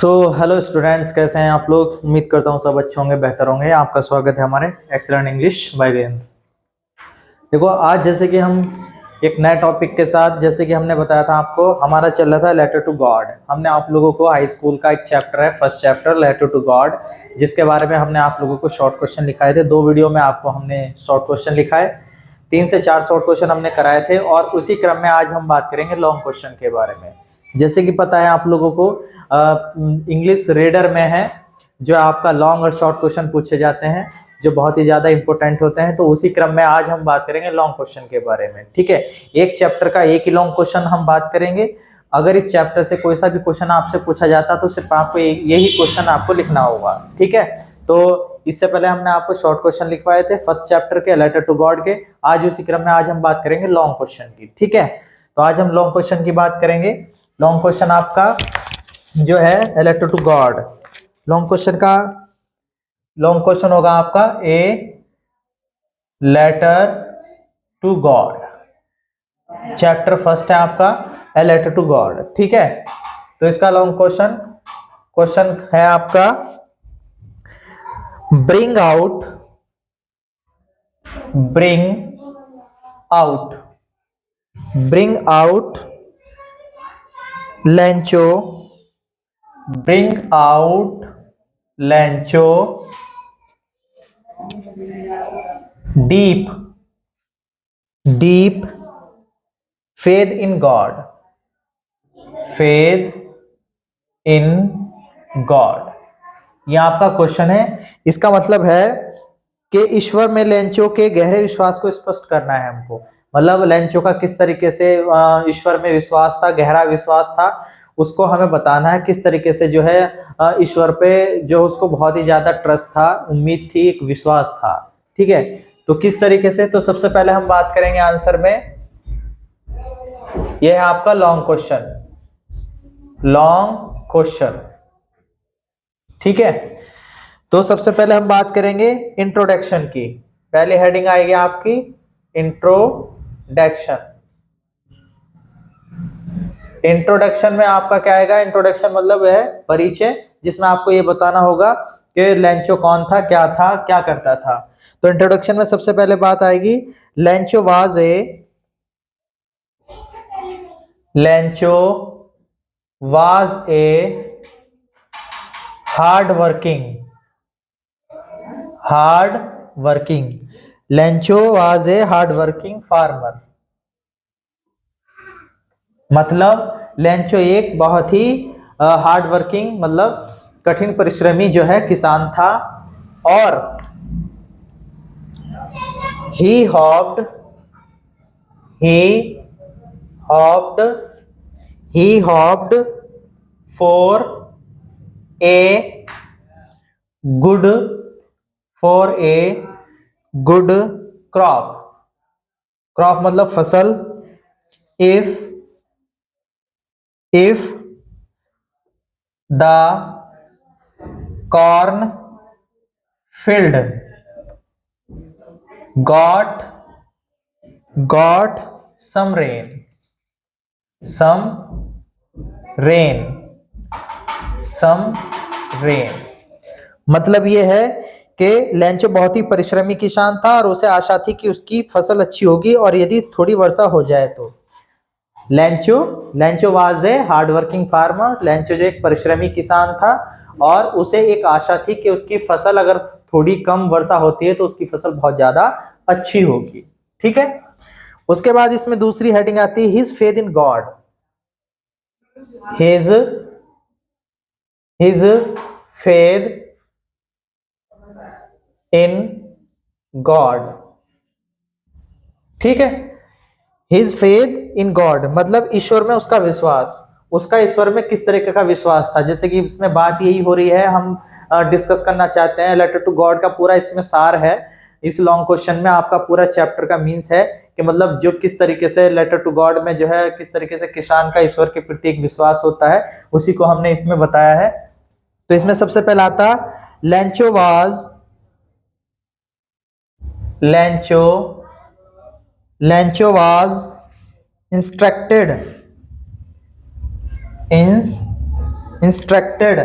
Hello students, कैसे हैं आप लोग। उम्मीद करता हूँ सब अच्छे होंगे, बेहतर होंगे। आपका स्वागत है हमारे एक्सीलेंट इंग्लिश बाय वीरेंद्र। देखो, आज जैसे कि हम एक नए टॉपिक के साथ, जैसे कि हमने बताया था आपको, हमारा चल रहा था लेटर टू गॉड। हमने आप लोगों को हाई स्कूल का एक चैप्टर है, first chapter letter to God, जिसके बारे में हमने आप लोगों को शॉर्ट क्वेश्चन लिखाए थे। 2 वीडियो में आपको हमने शॉर्ट क्वेश्चन लिखाए, 3 से 4 शॉर्ट क्वेश्चन हमने कराए थे। और उसी क्रम में आज हम बात करेंगे लॉन्ग क्वेश्चन के बारे में। जैसे कि पता है आप लोगों को, इंग्लिश रीडर में है जो आपका लॉन्ग और शॉर्ट क्वेश्चन पूछे जाते हैं, जो बहुत ही ज्यादा इंपॉर्टेंट होते हैं। तो उसी क्रम में आज हम बात करेंगे लॉन्ग क्वेश्चन के बारे में। ठीक है, एक चैप्टर का एक ही लॉन्ग क्वेश्चन हम बात करेंगे। अगर इस चैप्टर से कोई सा भी क्वेश्चन आपसे पूछा जाता तो सिर्फ आपको यही क्वेश्चन आपको लिखना होगा। ठीक है, तो इससे पहले हमने आपको शॉर्ट क्वेश्चन लिखवाए थे फर्स्ट चैप्टर के लेटर टू गॉड के। आज उसी क्रम में आज हम बात करेंगे लॉन्ग क्वेश्चन की। ठीक है, तो आज हम लॉन्ग क्वेश्चन की बात करेंगे। लॉन्ग क्वेश्चन आपका जो है letter to God, long question होगा आपका a letter to God. Chapter first है आपका ए लेटर टू गॉड। ठीक है, तो इसका लॉन्ग क्वेश्चन है आपका bring out Lencho deep faith in God. यह आपका क्वेश्चन है। इसका मतलब है कि ईश्वर में लेंचो के गहरे विश्वास को स्पष्ट करना है हमको। मतलब लेंचो का किस तरीके से ईश्वर में विश्वास था, गहरा विश्वास था, उसको हमें बताना है। किस तरीके से जो है ईश्वर पे जो उसको बहुत ही ज्यादा ट्रस्ट था, उम्मीद थी, एक विश्वास था। ठीक है, तो किस तरीके से, तो सबसे पहले हम बात करेंगे आंसर में। यह है आपका लॉन्ग क्वेश्चन। ठीक है, तो सबसे पहले हम बात करेंगे इंट्रोडक्शन की। पहली हेडिंग आएगी आपकी इंट्रोडक्शन में आपका क्या आएगा। इंट्रोडक्शन मतलब है परिचय, जिसमें आपको ये बताना होगा कि लेंचो कौन था, क्या करता था। तो इंट्रोडक्शन में सबसे पहले बात आएगी Lencho was a hard working farmer. मतलब लेंचो एक बहुत ही हार्ड वर्किंग, मतलब कठिन परिश्रमी जो है किसान था। और he hoped for a good crop मतलब फसल। if the corn field got some rain। मतलब ये है कि लेंचो बहुत ही परिश्रमी किसान था और उसे आशा थी कि उसकी फसल अच्छी होगी और यदि थोड़ी वर्षा हो जाए तो। Lencho was a hard working farmer. Lencho जो एक परिश्रमी किसान था और उसे एक आशा थी कि उसकी फसल अगर थोड़ी कम वर्षा होती है तो उसकी फसल बहुत ज्यादा अच्छी होगी। ठीक है, उसके बाद इसमें दूसरी हेडिंग आती है his faith in God. His faith in God. ठीक है, हिज फेथ इन गॉड मतलब ईश्वर में उसका विश्वास। उसका ईश्वर में किस तरीके का विश्वास था, जैसे कि इसमें बात यही हो रही है, हम डिस्कस करना चाहते हैं। लेटर टू गॉड का पूरा इसमें सार है। इस लॉन्ग क्वेश्चन में आपका पूरा चैप्टर का मीन्स है कि मतलब जो किस तरीके से लेटर टू गॉड में जो है किस तरीके से किसान का ईश्वर के प्रति एक विश्वास होता है, उसी को हमने इसमें बताया है। तो इसमें सबसे पहला आता Lencho was instructed instructed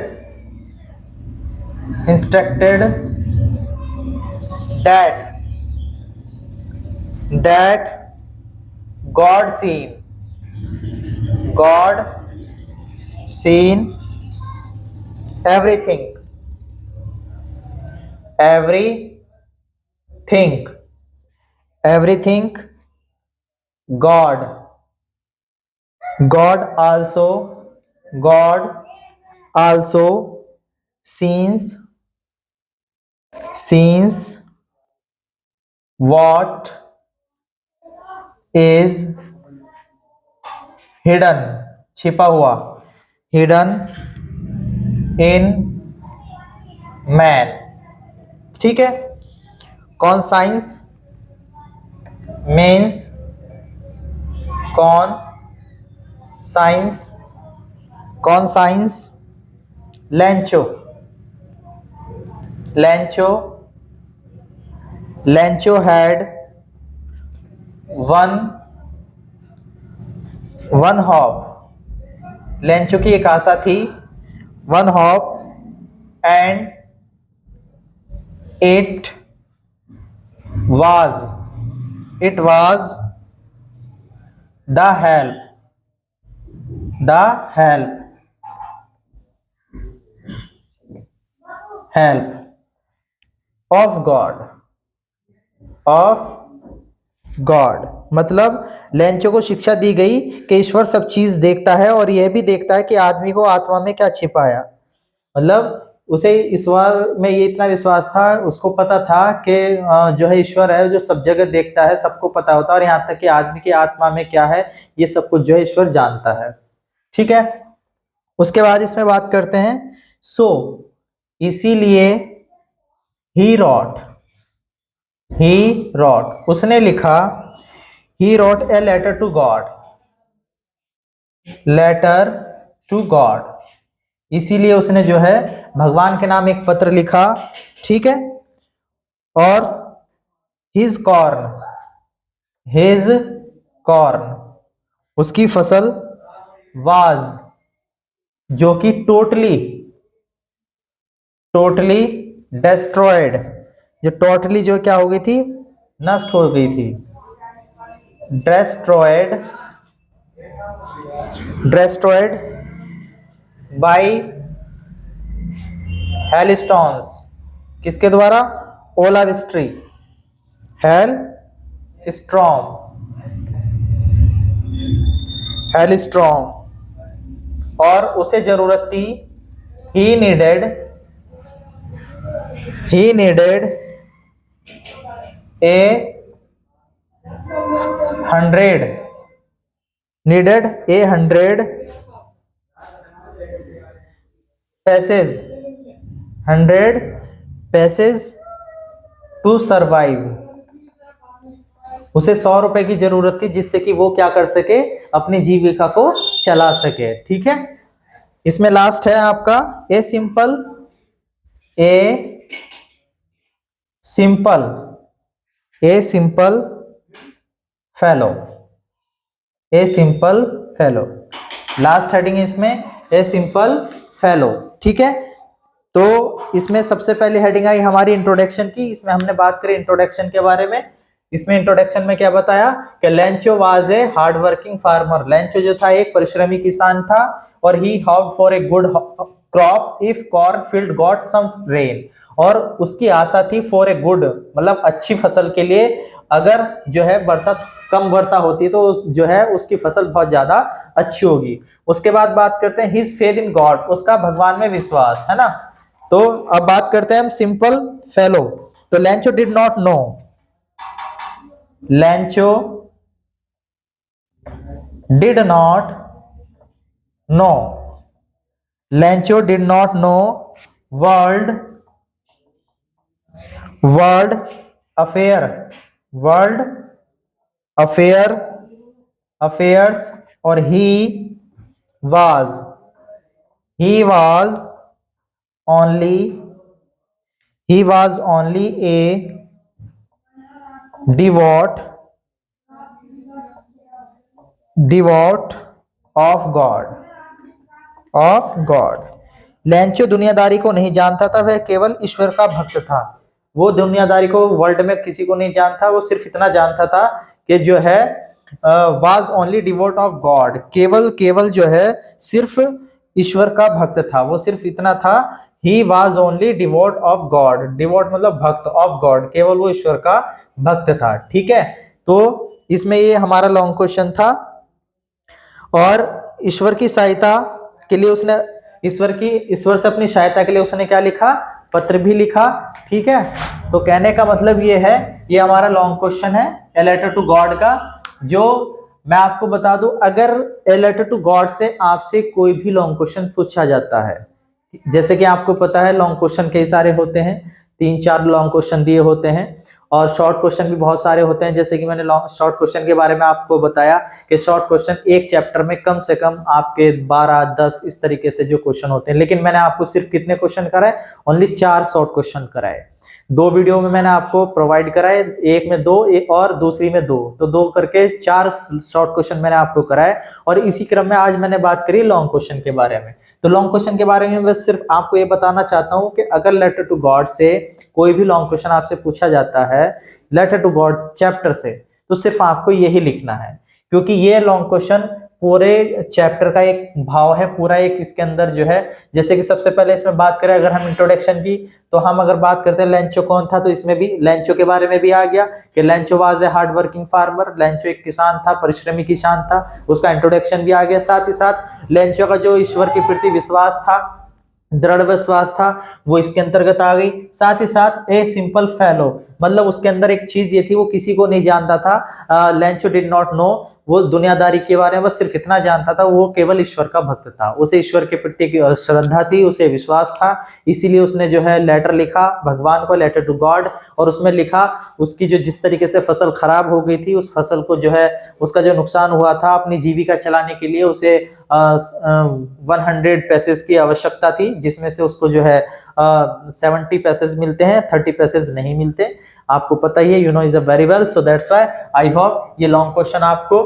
that God seen everything everything everything God God also sees what is hidden छिपा हुआ hidden in man। ठीक है। कॉन्साइंस मीन्स कौन science Lencho had one hop. Lencho की एक आशा थी one hop and it was the help of God. मतलब Lencho को शिक्षा दी गई कि ईश्वर सब चीज देखता है और यह भी देखता है कि आदमी को आत्मा में क्या छिपाया। मतलब उसे ईश्वर में ये इतना विश्वास था, उसको पता था कि जो है ईश्वर है जो सब जगह देखता है, सबको पता होता है और यहाँ तक कि आदमी की आत्मा में क्या है ये सब कुछ जो है ईश्वर जानता है। ठीक है। उसके बाद इसमें बात करते हैं सो इसीलिए ही रॉट उसने लिखा he wrote a letter to God इसीलिए उसने जो है भगवान के नाम एक पत्र लिखा। ठीक है। और हिज कॉर्न उसकी फसल वाज जो कि टोटली डेस्ट्रॉयड जो टोटली जो क्या हो गई थी नष्ट हो गई थी। डेस्ट्रॉयड बाय हेलस्टोन्स किसके द्वारा ओलाविस्ट्री हेलस्ट्रॉम और उसे जरूरत थी ही needed a 100 pesos to survive. उसे 100 रुपए की जरूरत थी जिससे कि वो क्या कर सके अपनी जीविका को चला सके। ठीक है। इसमें लास्ट है आपका a simple fellow last heading है इसमें ए सिंपल फेलो। ठीक है। तो इसमें सबसे पहली हेडिंग आई हमारी इंट्रोडक्शन की। इसमें हमने बात करी इंट्रोडक्शन के बारे में। इसमें इंट्रोडक्शन में क्या बताया कि Lencho was a hard working farmer. Lencho जो था एक परिश्रमी किसान था और he hoped for a good crop if corn field got some rain. और उसकी आशा थी फॉर ए गुड मतलब अच्छी फसल के लिए अगर जो है बरसात कम वर्षा होती तो जो है उसकी फसल बहुत ज्यादा अच्छी होगी। उसके बाद बात करते हैं हिज फेथ इन गॉड उसका भगवान में विश्वास है ना। तो अब बात करते हैं हम सिंपल फेलो। तो Lencho did not know world affairs और ही was only a devote of of God. Lencho दुनियादारी को नहीं जानता था, वह केवल ईश्वर का भक्त था। वो दुनियादारी को वर्ल्ड में किसी को नहीं जानता, वो सिर्फ इतना जानता था कि जो है was only devote of God, केवल केवल जो है सिर्फ ईश्वर का भक्त था, वो सिर्फ इतना था। He was only devote of God, devote मतलब भक्त, ऑफ गॉड केवल वो ईश्वर का भक्त था। ठीक है, तो इसमें ये हमारा लॉन्ग क्वेश्चन था। और ईश्वर की सहायता के लिए उसने ईश्वर से अपनी सहायता के लिए उसने क्या लिखा, पत्र भी लिखा। ठीक है, तो कहने का मतलब ये है, ये हमारा लॉन्ग क्वेश्चन है ए लेटर टू गॉड का। जो मैं आपको बता दूं, अगर ए लेटर टू गॉड से आपसे कोई भी लॉन्ग क्वेश्चन पूछा जाता है, जैसे कि आपको पता है लॉन्ग क्वेश्चन कई सारे होते हैं, 3-4 लॉन्ग क्वेश्चन दिए होते हैं, और शॉर्ट क्वेश्चन भी बहुत सारे होते हैं। जैसे कि मैंने शॉर्ट क्वेश्चन के बारे में आपको बताया कि शॉर्ट क्वेश्चन एक चैप्टर में कम से कम आपके 12-10 इस तरीके से जो क्वेश्चन होते हैं, लेकिन मैंने आपको सिर्फ कितने क्वेश्चन कराए, ओनली 4 शॉर्ट क्वेश्चन कराए। 2 वीडियो में मैंने आपको प्रोवाइड कराए, एक में 2 और दूसरी में 2, तो 2 करके 4 शॉर्ट क्वेश्चन मैंने आपको कराए। और इसी क्रम में आज मैंने बात करी लॉन्ग क्वेश्चन के बारे में। तो लॉन्ग क्वेश्चन के बारे में बस सिर्फ आपको ये बताना चाहता हूं कि अगर लेटर टू गॉड से कोई भी लॉन्ग क्वेश्चन आपसे पूछा जाता है लेटर टू गॉड चैप्टर से, तो सिर्फ आपको यही लिखना है, क्योंकि ये लॉन्ग क्वेश्चन पूरे चैप्टर का एक भाव है, पूरा एक इसके अंदर जो है। जैसे कि सबसे पहले इसमें बात करें अगर हम इंट्रोडक्शन की, तो हम अगर बात करते हैं लेंचो कौन था, तो इसमें भी लेंचो के बारे में भी आ गया कि Lencho was a hard working farmer, Lencho एक किसान था, परिश्रमी किसान था, उसका इंट्रोडक्शन भी आ गया। साथ ही साथ लेंचो का जो ईश्वर के प्रति विश्वास था, दृढ़ विश्वास था, वो इसके अंतर्गत आ गई। साथ ही साथ ए सिंपल फेलो, मतलब उसके अंदर एक चीज ये थी, वो किसी को नहीं जानता था, लेंचो डिड नॉट नो, वो दुनियादारी के बारे में बस सिर्फ इतना जानता था, वो केवल ईश्वर का भक्त था, उसे ईश्वर के प्रति श्रद्धा थी, उसे विश्वास था, इसीलिए उसने जो है लेटर लिखा भगवान को, लेटर टू गॉड। और उसमें लिखा उसकी जो जिस तरीके से फसल खराब हो गई थी, उस फसल को जो है उसका जो नुकसान हुआ था, अपनी जीविका चलाने के लिए उसे 100 पैसेस की आवश्यकता थी, जिसमें से उसको जो है 70 पैसेस मिलते हैं, 30 पैसेस नहीं मिलते। आपको पता ही है, you know is a very well, so that's why I hope ये लॉन्ग क्वेश्चन आपको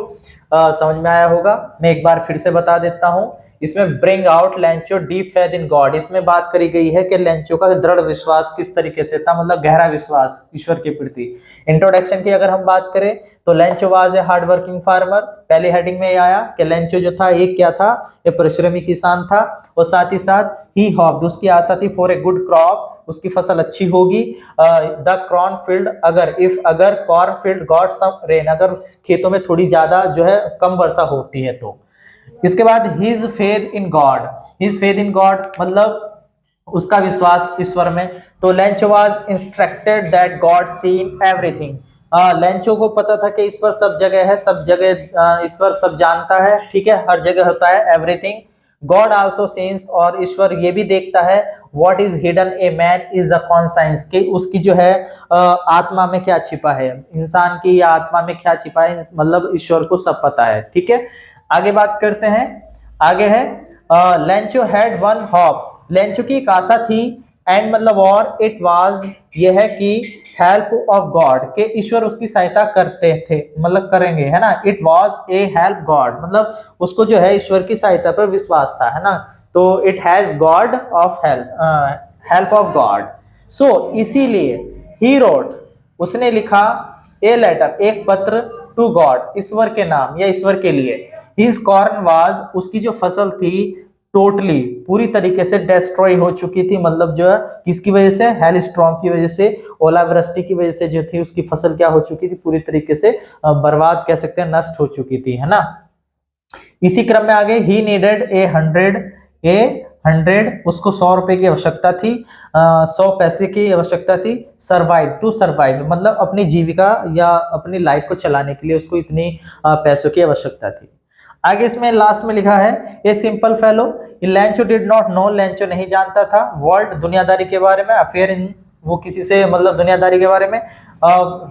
समझ में आया होगा। मैं एक बार फिर से बता देता हूं, इसमें bring out Lencho deep faith in God, इसमें बात करी गई है कि लेंचो का दृढ़ विश्वास किस तरीके से था, मतलब गहरा विश्वास ईश्वर के प्रति। इंट्रोडक्शन की अगर हम बात करें तो Lencho was a hard working farmer, पहले हेडिंग में आया कि लेंचो जो था एक क्या था, एक परिश्रमी किसान था, और साथ ही साथ ही हॉप्ड, उसकी आशा थी फॉर ए गुड क्रॉप, उसकी फसल अच्छी होगी। द कॉर्न फील्ड, अगर corn field got some rain, अगर खेतों में थोड़ी ज्यादा जो है कम वर्षा होती है तो। इसके बाद his faith in God, his faith in God मतलब उसका विश्वास ईश्वर में। तो Lencho was instructed that God seen everything, Lencho को पता था कि ईश्वर सब जगह है, सब जगह ईश्वर सब जानता है, ठीक है, हर जगह होता है एवरीथिंग। गॉड आल्सो सीन्स, और ईश्वर ये भी देखता है, what is hidden a man is the conscience, कि उसकी जो है आत्मा में क्या छिपा है, इंसान की या आत्मा में क्या छिपा है, मतलब ईश्वर को सब पता है। ठीक है, आगे बात करते हैं। आगे है Lencho had one hop, Lencho की एक आशा थी, एंड मतलब और इट वाज, ये है कि हेल्प ऑफ गॉड, के ईश्वर उसकी सहायता करते थे, मतलब करेंगे, है ना। It was a help God, मतलब उसको जो है ईश्वर की सहायता पर विश्वास था, है ना। तो it has God of help of God, so इसीलिए ही रोट, उसने लिखा ए लेटर, एक पत्र, टू गॉड, ईश्वर के नाम या ईश्वर के लिए। हिज कॉर्न वाज, उसकी जो फसल थी टोटली पूरी तरीके से डिस्ट्रॉय हो चुकी थी, मतलब जो है किसकी वजह से, हेल स्टॉर्म की वजह से, ओलावृष्टि की वजह से जो थी उसकी फसल क्या हो चुकी थी, पूरी तरीके से बर्बाद कह सकते हैं, नष्ट हो चुकी थी, है ना। इसी क्रम में आगे ही नीडेड ए हंड्रेड, उसको 100 रुपए की आवश्यकता थी, 100 पैसे की आवश्यकता थी। टू सर्वाइव मतलब अपनी जीविका या अपनी लाइफ को चलाने के लिए उसको इतनी पैसों की आवश्यकता थी। आगे इसमें लास्ट में लिखा है a simple fellow, Lencho did not know, Lencho नहीं जानता था, वर्ल्ड दुनियादारी के बारे में, अफेयर इन, वो किसी से मतलब दुनियादारी के बारे में।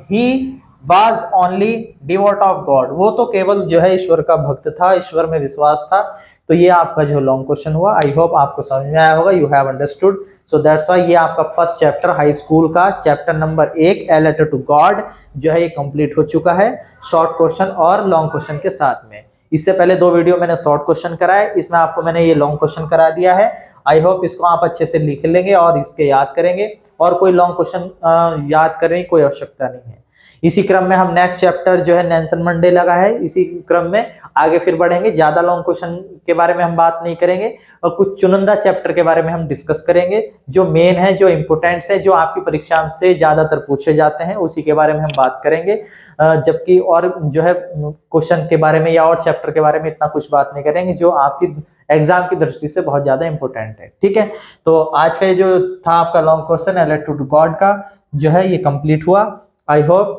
He was only devote of God, वो तो केवल जो है ईश्वर का भक्त था, ईश्वर में विश्वास था। तो ये आपका जो लॉन्ग क्वेश्चन हुआ, आई होप आपको समझ में आया होगा, you have understood. So that's why ये आपका फर्स्ट चैप्टर हाई स्कूल का chapter number 1 a letter to God जो है ये कंप्लीट हो चुका है, शॉर्ट क्वेश्चन और लॉन्ग क्वेश्चन के साथ में। इससे पहले 2 वीडियो मैंने शॉर्ट क्वेश्चन कराए, इसमें आपको मैंने ये लॉन्ग क्वेश्चन करा दिया है। आई होप इसको आप अच्छे से लिख लेंगे और इसके याद करेंगे, और कोई लॉन्ग क्वेश्चन याद करने की कोई आवश्यकता नहीं है। इसी क्रम में हम नेक्स्ट चैप्टर जो है नेल्सन मंडेला का है, इसी क्रम में आगे फिर बढ़ेंगे। ज्यादा लॉन्ग क्वेश्चन के बारे में हम बात नहीं करेंगे, और कुछ चुनिंदा चैप्टर के बारे में हम डिस्कस करेंगे, जो मेन है, जो इंपोर्टेंट्स है, जो आपकी परीक्षा से ज्यादातर पूछे जाते हैं, उसी के बारे में हम बात करेंगे। जबकि और जो है क्वेश्चन के बारे में या और चैप्टर के बारे में इतना कुछ बात नहीं करेंगे, जो आपकी एग्जाम की दृष्टि से बहुत ज्यादा इंपॉर्टेंट है। ठीक है, तो आज का ये जो था आपका long question a letter to God का जो है ये कंप्लीट हुआ। आई होप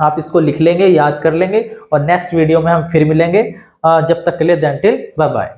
आप इसको लिख लेंगे, याद कर लेंगे, और नेक्स्ट वीडियो में हम फिर मिलेंगे। जब तक के लिए देन टिल बाय बाय।